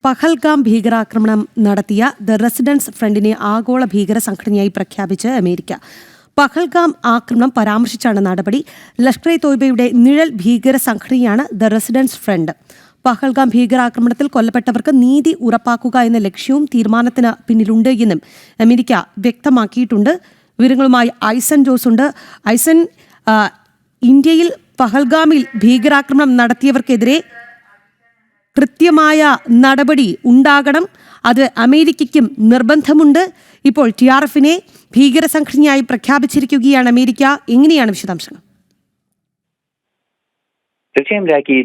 പഹൽഗാം ഭീകരാക്രമണം നടത്തിയ the residence ഫ്രണ്ടിനെ ആഗോള ഭീകര സംഘടനയായി പ്രഖ്യാപിച്ച് അമേരിക്ക. പഹൽഗാം ആക്രമണം പരാമർശിച്ചാണ് നടപടി. ലഷ്കർ ഇ തോയ്ബയുടെ നിഴൽ ഭീകര സംഘടനയാണ് ദ റെസിഡൻസ് ഫ്രണ്ട്. പഹൽഗാം ഭീകരാക്രമണത്തിൽ കൊല്ലപ്പെട്ടവർക്ക് നീതി ഉറപ്പാക്കുക എന്ന ലക്ഷ്യവും തീരുമാനത്തിന് പിന്നിലുണ്ട് എന്നും അമേരിക്ക വ്യക്തമാക്കിയിട്ടുണ്ട്. വിവരങ്ങളുമായി ഐസൻ ജോസ് ഉണ്ട്. ഐസൻ, ഇന്ത്യയിൽ പഹൽഗാമിൽ ഭീകരാക്രമണം നടത്തിയവർക്കെതിരെ കൃത്യമായ നടപടി ഉണ്ടാകണം, അത് അമേരിക്കയ്ക്കും നിർബന്ധമുണ്ട്. ഇപ്പോൾ TRFനെ ഭീകര സംഘടനയായി പ്രഖ്യാപിച്ചിരിക്കുകയാണ് അമേരിക്ക. എങ്ങനെയാണ് വിശദാംശങ്ങൾ? തീർച്ചയായും രാഖി,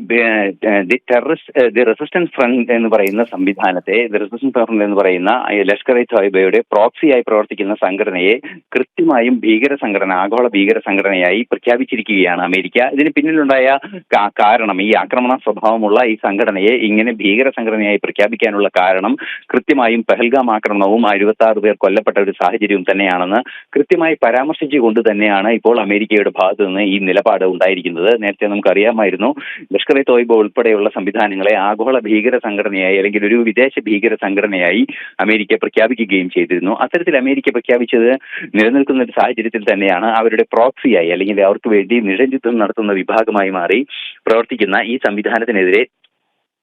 ദി റെസിസ്റ്റൻസ് ഫ്രണ്ട് എന്ന് പറയുന്ന സംവിധാനത്തെ, ദി റെസിസ്റ്റൻസ് ഫ്രണ്ട് എന്ന് പറയുന്ന ലഷ്കർ ഇ തോയ്ബയുടെ പ്രോക്സിയായി പ്രവർത്തിക്കുന്ന സംഘടനയെ കൃത്യമായും ഭീകര സംഘടന, ആഗോള ഭീകര സംഘടനയായി പ്രഖ്യാപിച്ചിരിക്കുകയാണ് അമേരിക്ക. ഇതിന് പിന്നിലുണ്ടായ കാരണം, ഈ ആക്രമണ സ്വഭാവമുള്ള ഈ സംഘടനയെ ഇങ്ങനെ ഭീകര സംഘടനയായി പ്രഖ്യാപിക്കാനുള്ള കാരണം കൃത്യമായും പഹൽഗാം ആക്രമണവും 26 പേർ കൊല്ലപ്പെട്ട ഒരു സാഹചര്യവും തന്നെയാണെന്ന് കൃത്യമായി പരാമർശിച്ചുകൊണ്ട് തന്നെയാണ് ഇപ്പോൾ അമേരിക്കയുടെ ഭാഗത്തു നിന്ന് ഈ നിലപാട് ഉണ്ടായിരിക്കുന്നത്. നേരത്തെ നമുക്കറിയാമായിരുന്നു, ലഷ്കർ ഇ തോയ്ബ ഉൾപ്പെടെയുള്ള സംവിധാനങ്ങളെ ആഗോള ഭീകര സംഘടനയായി അല്ലെങ്കിൽ ഒരു വിദേശ ഭീകര സംഘടനയായി അമേരിക്ക പ്രഖ്യാപിക്കുകയും ചെയ്തിരുന്നു. അത്തരത്തിൽ അമേരിക്ക പ്രഖ്യാപിച്ചത് നിലനിൽക്കുന്ന ഒരു സാഹചര്യത്തിൽ തന്നെയാണ് അവരുടെ പ്രോക്സിയായി അല്ലെങ്കിൽ അവർക്ക് വേണ്ടി നിഴൽയുദ്ധം നടത്തുന്ന വിഭാഗമായി മാറി പ്രവർത്തിക്കുന്ന ഈ സംവിധാനത്തിനെതിരെ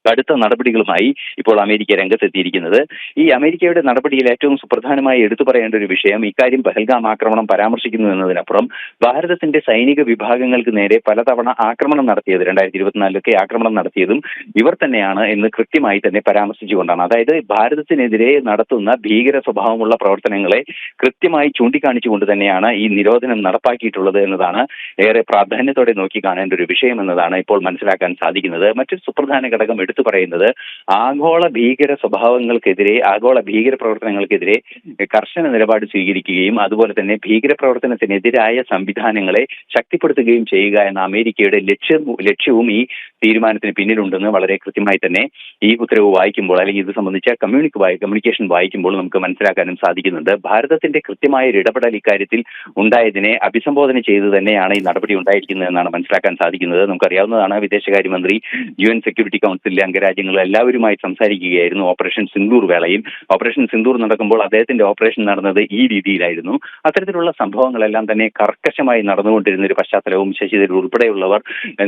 കടുത്ത നടപടികളുമായി ഇപ്പോൾ അമേരിക്ക രംഗത്തെത്തിയിരിക്കുന്നത്. ഈ അമേരിക്കയുടെ നടപടിയിൽ ഏറ്റവും സുപ്രധാനമായി എടുത്തു പറയേണ്ട ഒരു വിഷയം, ഇക്കാര്യം പഹൽഗാം ആക്രമണം പരാമർശിക്കുന്നു എന്നതിനപ്പുറം ഭാരതത്തിന്റെ സൈനിക വിഭാഗങ്ങൾക്ക് നേരെ പലതവണ ആക്രമണം നടത്തിയത്, 2024 ആക്രമണം നടത്തിയതും ഇവർ തന്നെയാണ് എന്ന് കൃത്യമായി തന്നെ പരാമർശിച്ചുകൊണ്ടാണ്. അതായത് ഭാരതത്തിനെതിരെ നടത്തുന്ന ഭീകര സ്വഭാവമുള്ള പ്രവർത്തനങ്ങളെ കൃത്യമായി ചൂണ്ടിക്കാണിച്ചുകൊണ്ട് തന്നെയാണ് ഈ നിരോധനം നടപ്പാക്കിയിട്ടുള്ളത് എന്നതാണ് ഏറെ പ്രാധാന്യത്തോടെ നോക്കിക്കാണേണ്ട ഒരു വിഷയം എന്നതാണ് ഇപ്പോൾ മനസ്സിലാക്കാൻ സാധിക്കുന്നത്. മറ്റൊരു സുപ്രധാന ഘടകം എടുത്തു പറയുന്നത്, ആഗോള ഭീകര സ്വഭാവങ്ങൾക്കെതിരെ, ആഗോള ഭീകര പ്രവർത്തനങ്ങൾക്കെതിരെ കർശന നിലപാട് സ്വീകരിക്കുകയും അതുപോലെ തന്നെ ഭീകര പ്രവർത്തനത്തിനെതിരായ സംവിധാനങ്ങളെ ശക്തിപ്പെടുത്തുകയും ചെയ്യുക എന്ന അമേരിക്കയുടെ ലക്ഷ്യവും ഈ തീരുമാനത്തിന് പിന്നിലുണ്ടെന്ന് വളരെ കൃത്യമായി തന്നെ ഈ ഉത്തരവ് വായിക്കുമ്പോൾ അല്ലെങ്കിൽ ഇത് സംബന്ധിച്ച കമ്മ്യൂണിക്കേഷൻ വായിക്കുമ്പോൾ നമുക്ക് മനസ്സിലാക്കാനും സാധിക്കുന്നുണ്ട്. ഭാരതത്തിന്റെ കൃത്യമായ ഒരു ഇടപെടൽ ഇക്കാര്യത്തിൽ ഉണ്ടായതിനെ അഭിസംബോധന ചെയ്ത് തന്നെയാണ് ഈ നടപടി ഉണ്ടായിരിക്കുന്നത് എന്നാണ് മനസ്സിലാക്കാൻ സാധിക്കുന്നത്. നമുക്കറിയാവുന്നതാണ്, വിദേശകാര്യമന്ത്രി UN സെക്യൂരിറ്റി കൗൺസിലിലെ അംഗരാജ്യങ്ങൾ എല്ലാവരുമായി സംസാരിക്കുകയായിരുന്നു ഓപ്പറേഷൻ സിന്ദൂർ വേളയിൽ. ഓപ്പറേഷൻ സിന്ദൂർ നടക്കുമ്പോൾ അദ്ദേഹത്തിന്റെ ഓപ്പറേഷൻ നടന്നത് ഈ രീതിയിലായിരുന്നു. അത്തരത്തിലുള്ള സംഭവങ്ങളെല്ലാം തന്നെ കർക്കശമായി നടന്നുകൊണ്ടിരുന്ന ഒരു പശ്ചാത്തലവും ശശി തരൂർ ഉൾപ്പെടെയുള്ളവർ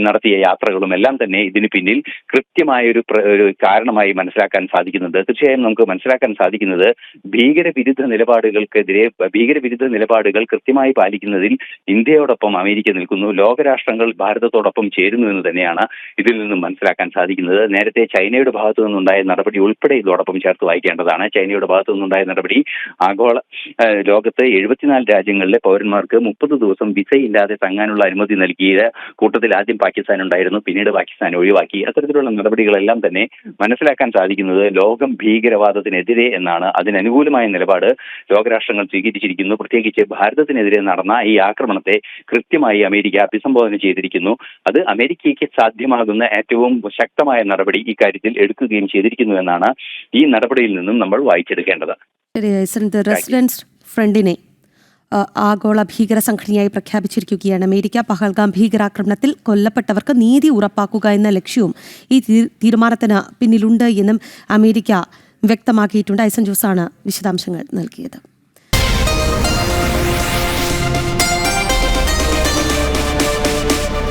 നടത്തിയ യാത്രകളും എല്ലാം തന്നെ ഇതിന് പിന്നിൽ കൃത്യമായ ഒരു കാരണമായി മനസ്സിലാക്കാൻ സാധിക്കുന്നുണ്ട്. തീർച്ചയായും നമുക്ക് മനസ്സിലാക്കാൻ സാധിക്കുന്നത്, ഭീകരവിരുദ്ധ നിലപാടുകൾ കൃത്യമായി പാലിക്കുന്നതിൽ ഇന്ത്യയോടൊപ്പം അമേരിക്ക നിൽക്കുന്നു. ലോകരാഷ്ട്രങ്ങൾ ഭാരതത്തോടൊപ്പം ചേരുന്നു എന്ന് തന്നെയാണ് ഇതിൽ നിന്നും മനസ്സിലാക്കാൻ സാധിക്കുന്നത്. നേരത്തെ ചൈനയുടെ ഭാഗത്തു നിന്നുണ്ടായ നടപടി ഉൾപ്പെടെ ഇതോടൊപ്പം ചേർത്ത് വായിക്കേണ്ടതാണ്. ചൈനയുടെ ഭാഗത്തു നിന്നുണ്ടായ നടപടി ആഗോള ലോകത്ത് 74 രാജ്യങ്ങളിലെ പൗരന്മാർക്ക് 30 ദിവസം വിസയില്ലാതെ തങ്ങാനുള്ള അനുമതി നൽകിയ കൂട്ടത്തിൽ ആദ്യം പാകിസ്ഥാൻ ഉണ്ടായിരുന്നു, പിന്നീട് പാകിസ്ഥാൻ ഒഴിവാക്കി. അത്തരത്തിലുള്ള നടപടികളെല്ലാം തന്നെ മനസ്സിലാക്കാൻ സാധിക്കുന്നത് ലോകം ഭീകരവാദത്തിനെതിരെ എന്നാണ്. അതിനനുകൂലമായ നിലപാട് ലോകരാഷ്ട്രങ്ങൾ സ്വീകരിച്ചിരിക്കുന്നു. പ്രത്യേകിച്ച് ഭാരതത്തിനെതിരെ നടന്ന ഈ ആക്രമണത്തെ കൃത്യമായി അമേരിക്ക അഭിസംബോധന ചെയ്തിരിക്കുന്നു. അത് അമേരിക്കയ്ക്ക് സാധ്യമാകുന്ന ഏറ്റവും ശക്തമായ നടപടി ഇക്കാര്യത്തിൽ എടുക്കുകയും ചെയ്തിരിക്കുന്നു എന്നാണ് ഈ നടപടിയിൽ നിന്നും നമ്മൾ വായിച്ചെടുക്കേണ്ടത്. റെസിഡൻസ് ഫ്രണ്ടിനെ ആഗോള ഭീകര സംഘടനയായി പ്രഖ്യാപിച്ചിരിക്കുകയാണ് അമേരിക്ക. പഹൽഗാം ഭീകരാക്രമണത്തിൽ കൊല്ലപ്പെട്ടവർക്ക് നീതി ഉറപ്പാക്കുക എന്ന ലക്ഷ്യവും ഈ തീരുമാനത്തിന് പിന്നിലുണ്ട് എന്നും അമേരിക്ക വ്യക്തമാക്കിയിട്ടുണ്ട്. ഐസൻ ജോസാണ് വിശദാംശങ്ങൾ നൽകിയത്.